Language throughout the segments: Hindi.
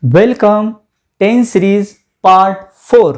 Welcome tense series part 4।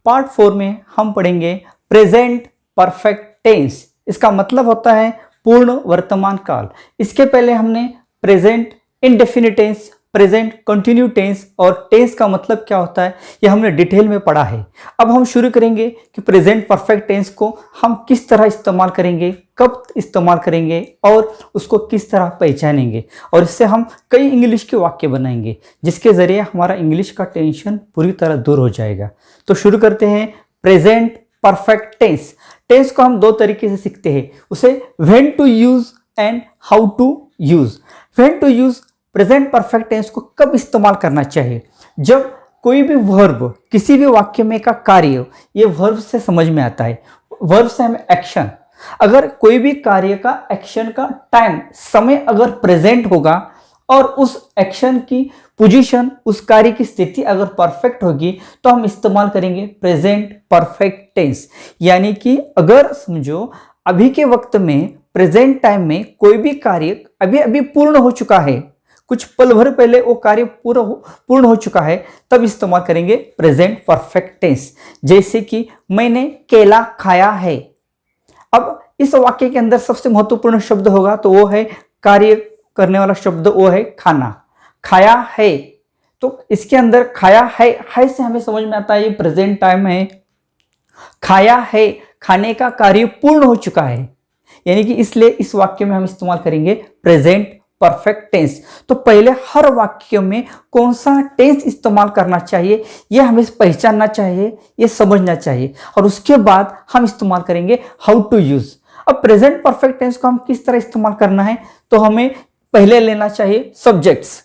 Part 4 में हम पढ़ेंगे प्रेजेंट परफेक्ट टेंस। इसका मतलब होता है पूर्ण वर्तमान काल। इसके पहले हमने present indefinite tense, present continue tense और टेंस का मतलब क्या होता है ये हमने डिटेल में पढ़ा है। अब हम शुरू करेंगे कि प्रेजेंट परफेक्ट टेंस को हम किस तरह इस्तेमाल करेंगे, कब इस्तेमाल करेंगे और उसको किस तरह पहचानेंगे, और इससे हम कई इंग्लिश के वाक्य बनाएंगे जिसके ज़रिए हमारा इंग्लिश का टेंशन पूरी तरह दूर हो जाएगा। तो शुरू करते हैं प्रेजेंट परफेक्ट टेंस। टेंस को हम दो तरीके से सीखते हैं, उसे when to use and how to use. When to use, present perfect tense को कब इस्तेमाल करना चाहिए, जब कोई भी वर्ब किसी भी वाक्य में का कार्य ये वर्ब से समझ में आता है। वर्ब से हमें एक्शन, अगर कोई भी कार्य का एक्शन का टाइम समय अगर प्रेजेंट होगा और उस एक्शन की पोजीशन, उस कार्य की स्थिति अगर परफेक्ट होगी तो हम इस्तेमाल करेंगे प्रेजेंट परफेक्ट टेंस। यानी कि अगर समझो अभी के वक्त में प्रेजेंट टाइम में कोई भी कार्य अभी अभी पूर्ण हो चुका है, कुछ पल भर पहले वो कार्य पूर्ण हो चुका है, तब इस्तेमाल करेंगे प्रेजेंट परफेक्ट टेंस। जैसे कि मैंने केला खाया है। अब इस वाक्य के अंदर सबसे महत्वपूर्ण शब्द होगा तो वो है कार्य करने वाला शब्द, वो है खाना। खाया है, तो इसके अंदर खाया है से हमें समझ में आता है ये प्रेजेंट टाइम है। खाया है, खाने का कार्य पूर्ण हो चुका है, यानी कि इसलिए इस वाक्य में हम इस्तेमाल करेंगे प्रेजेंट परफेक्ट टेंस। तो पहले हर वाक्य में कौन सा टेंस इस्तेमाल करना चाहिए यह हमें पहचानना चाहिए, यह समझना चाहिए, और उसके बाद हम इस्तेमाल करेंगे हाउ टू यूज। अब प्रेजेंट परफेक्ट टेंस को हम किस तरह इस्तेमाल करना है, तो हमें पहले लेना चाहिए सब्जेक्ट्स,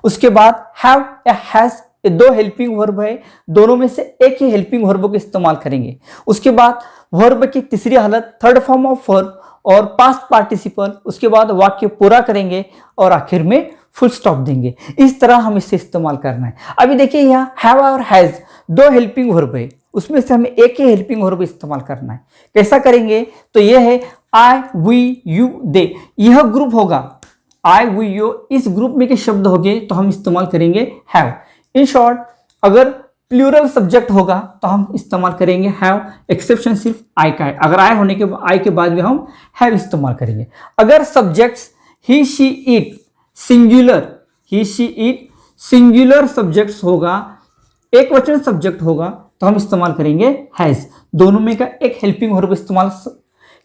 उसके बाद हैव या हैज, ये दो हेल्पिंग वर्ब है, दोनों में से एक ही हेल्पिंग वर्ब को इस्तेमाल करेंगे। उसके बाद वर्ब की तीसरी हालत थर्ड फॉर्म ऑफ वर्ब और पास्ट पार्टिसिपल, उसके बाद वाक्य पूरा करेंगे और आखिर में फुल स्टॉप देंगे। इस तरह हम इसे इस्तेमाल करना है। अभी देखिए यहाँ हैव और हैज दो हेल्पिंग वर्ब है, उसमें से हमें एक ही हेल्पिंग वर्ब इस्तेमाल करना है। कैसा करेंगे, तो यह है आई वी यू दे, यह ग्रुप होगा। आई वी यू इस ग्रुप में के शब्द हो गए तो हम इस्तेमाल करेंगे हैव। इन शॉर्ट, अगर प्लूरल सब्जेक्ट होगा तो हम इस्तेमाल करेंगे हैव, एक्सेप्शन सिर्फ आई का है, अगर आई के बाद भी हम हैव इस्तेमाल करेंगे। अगर subjects he she it singular, he she it singular subjects होगा, एक वचन सब्जेक्ट होगा तो हम इस्तेमाल करेंगे हैज। दोनों में का एक हेल्पिंग वर्ब इस्तेमाल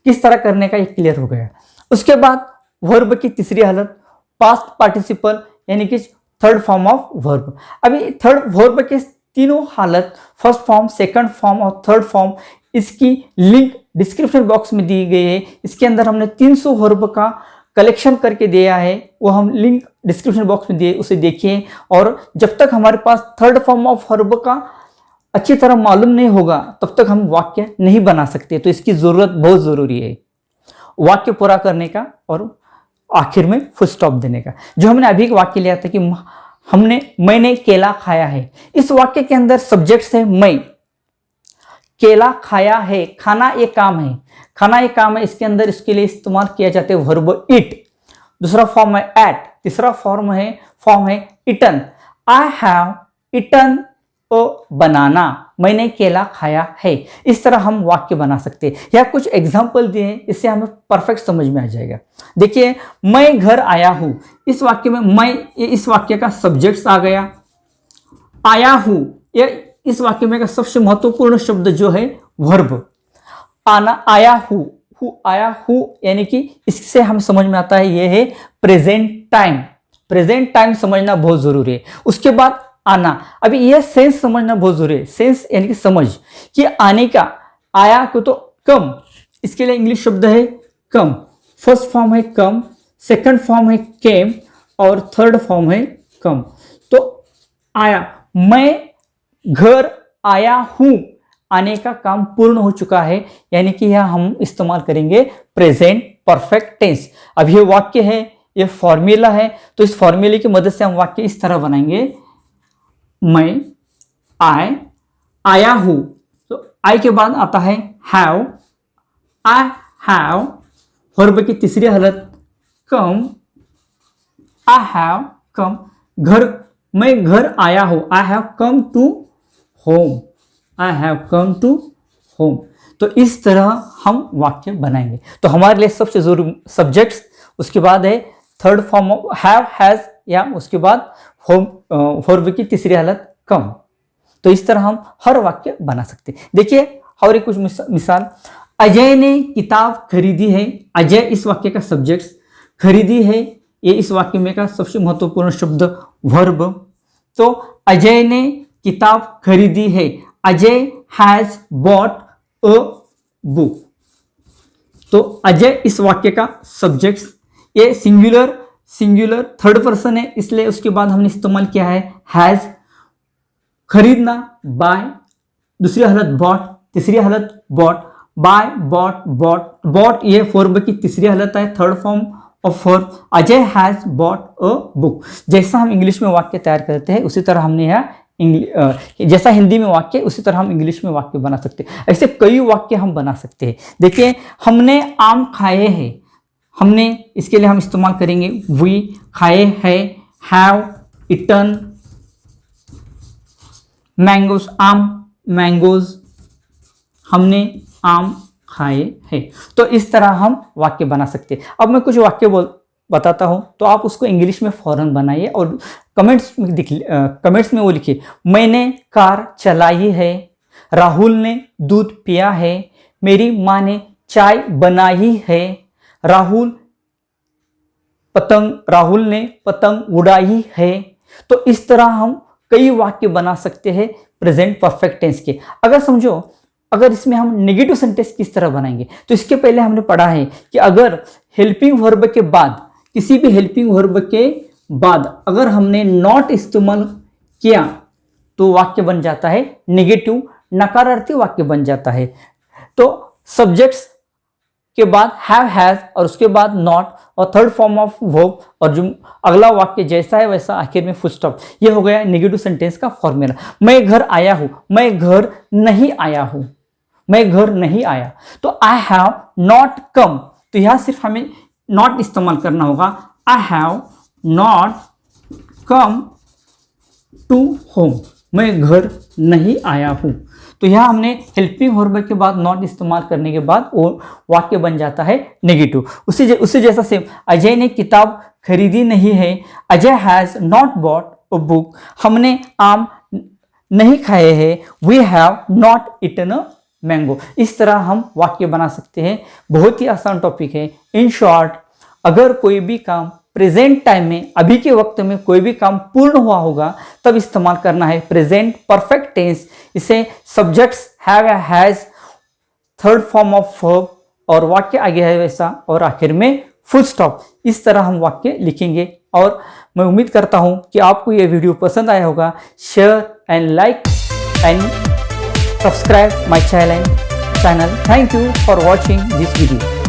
किस तरह करने का ये क्लियर हो गया। उसके बाद वर्ब की तीसरी हालत पास्ट पार्टिसिपल, यानी कि थर्ड फॉर्म ऑफ वर्ब। अभी थर्ड वर्ब के तीनों हालत, फर्स्ट फॉर्म, सेकंड फॉर्म और थर्ड फॉर्म, इसकी लिंक डिस्क्रिप्शन बॉक्स में दी गई है। इसके अंदर हमने 300 वर्ब का कलेक्शन करके दिया है, वो हम लिंक डिस्क्रिप्शन बॉक्स में दिए, उसे देखिए। और जब तक हमारे पास थर्ड फॉर्म ऑफ वर्ब का अच्छी तरह मालूम नहीं होगा तब तक हम वाक्य नहीं बना सकते, तो इसकी जरूरत बहुत जरूरी है वाक्य पूरा करने का और आखिर में फुल स्टॉप देने का। जो हमने अभी एक वाक्य लिया था कि मैंने केला खाया है, इस वाक्य के अंदर सब्जेक्ट है मैं, केला खाया है, खाना एक काम है, खाना एक काम है, इसके अंदर इसके लिए इस्तेमाल किया जाता है वर्ब इट। दूसरा फॉर्म है एट, तीसरा फॉर्म है इटन। आई हैव इटन ओ बनाना, मैंने केला खाया है। इस तरह हम वाक्य बना सकते हैं। या कुछ एग्जाम्पल दिए हैं, इससे हमें परफेक्ट समझ में आ जाएगा। देखिए, मैं घर आया हूं, इस वाक्य में मैं, इस वाक्य का सब्जेक्ट्स आ गया। आया हूं, ये इस वाक्य में का सबसे महत्वपूर्ण शब्द जो है वर्ब आना। आया हूं यानी कि इससे हम समझ में आता है ये है प्रेजेंट टाइम। प्रेजेंट टाइम समझना बहुत जरूरी है। उसके बाद आना, अभी यह सेंस समझना बहुत जरूरी है। सेंस यानी कि समझ कि आने का, आया को तो कम, इसके लिए इंग्लिश शब्द है कम। फर्स्ट फॉर्म है कम, सेकंड फॉर्म है केम और थर्ड फॉर्म है कम। तो आया, मैं घर आया हूं, आने का काम पूर्ण हो चुका है, यानी कि यह हम इस्तेमाल करेंगे प्रेजेंट परफेक्ट टेंस। अब ये वाक्य है, ये फॉर्मूला है, तो इस फॉर्मूले की मदद से हम वाक्य इस तरह बनाएंगे, मैं आया हूं, तो आई के बाद आता है हैव, आई हैव। वर्ब की तीसरी हालत कम, आई हैव कम। घर मैं घर आया हूँ, I have come to home, I have come to home. तो इस तरह हम वाक्य बनाएंगे। तो हमारे लिए सबसे जरूरी सब्जेक्ट्स, उसके बाद है third form of have, has, या उसके बाद होम वर्ब की तीसरी हालत कम। तो इस तरह हम हर वाक्य बना सकते हैं। देखिए और एक कुछ मिसाल, अजय ने किताब खरीदी है। अजय इस वाक्य का सब्जेक्ट, खरीदी है ये इस वाक्य में का सबसे महत्वपूर्ण शब्द वर्ब। तो अजय ने किताब खरीदी है, Ajay has bot a book. तो अजय इस वाक्य का सब्जेक्ट, ये सिंगुलर थर्ड पर्सन है, इसलिए उसके बाद हमने इस्तेमाल किया है हैज। खरीदना बाय, दूसरी हालत बॉट, तीसरी हालत बॉट, बाय बॉट बॉट ये वर्ब की तीसरी हालत है, third form of verb. Ajay has bot a book. जैसा हम इंग्लिश में वाक्य तैयार करते हैं उसी तरह हमने यहाँ जैसा हिंदी में वाक्य उसी तरह हम इंग्लिश में वाक्य बना सकते हैं। ऐसे कई वाक्य हम बना सकते हैं। देखिए हमने आम खाए हैं, हमने इसके लिए हम इस्तेमाल करेंगे वी, खाए हैं, हैव इटन मैंगोज, आम मैंगोज, हमने आम खाए हैं। तो इस तरह हम वाक्य बना सकते हैं। अब मैं कुछ वाक्य बताता हूं तो आप उसको इंग्लिश में फौरन बनाइए और कमेंट्स में वो लिखिए। मैंने कार चलाई है, राहुल ने दूध पिया है, मेरी माँ ने चाय बनाई है, राहुल ने पतंग उड़ाई है। तो इस तरह हम कई वाक्य बना सकते हैं प्रेजेंट परफेक्ट टेंस के। अगर समझो, अगर इसमें हम नेगेटिव सेंटेंस किस तरह बनाएंगे, तो इसके पहले हमने पढ़ा है कि अगर हेल्पिंग वर्ब के बाद, किसी भी हेल्पिंग वर्ब के बाद अगर हमने नॉट इस्तेमाल किया तो वाक्य बन जाता है नेगेटिव, नकारार्थी वाक्य बन जाता है। तो सब्जेक्ट्स के बाद हैव, हैज और उसके बाद नॉट और थर्ड फॉर्म ऑफ वर्ब और जो अगला वाक्य जैसा है वैसा आखिर में फुल स्टॉप, ये हो गया नेगेटिव सेंटेंस का फॉर्मूला। मैं घर आया हूं, मैं घर नहीं आया हूं, मैं घर नहीं आया। तो आई हैव नॉट कम, तो यहां सिर्फ हमें नॉट इस्तेमाल करना होगा। I have not come to home, मैं घर नहीं आया हूं। तो यहां हमने हेल्पिंग वर्ब के बाद नॉट इस्तेमाल करने के बाद वो वाक्य बन जाता है नेगेटिव। उसी जैसा सेम, अजय ने किताब खरीदी नहीं है, Ajay has not bought a book, हमने आम नहीं खाए हैं, we have not eaten a mango. इस तरह हम वाक्य बना सकते हैं। बहुत ही आसान टॉपिक है। इन शॉर्ट, अगर कोई भी काम प्रेजेंट टाइम में, अभी के वक्त में कोई भी काम पूर्ण हुआ होगा तब इस्तेमाल करना है प्रेजेंट परफेक्ट टेंस। इसे सब्जेक्ट्स हैव या has, third form of verb और वाक्य आगे है वैसा और आखिर में फुल स्टॉप। इस तरह हम वाक्य लिखेंगे और मैं उम्मीद करता हूं कि आपको यह वीडियो पसंद आया होगा। Share and like and subscribe my channel. Thank you for watching this video.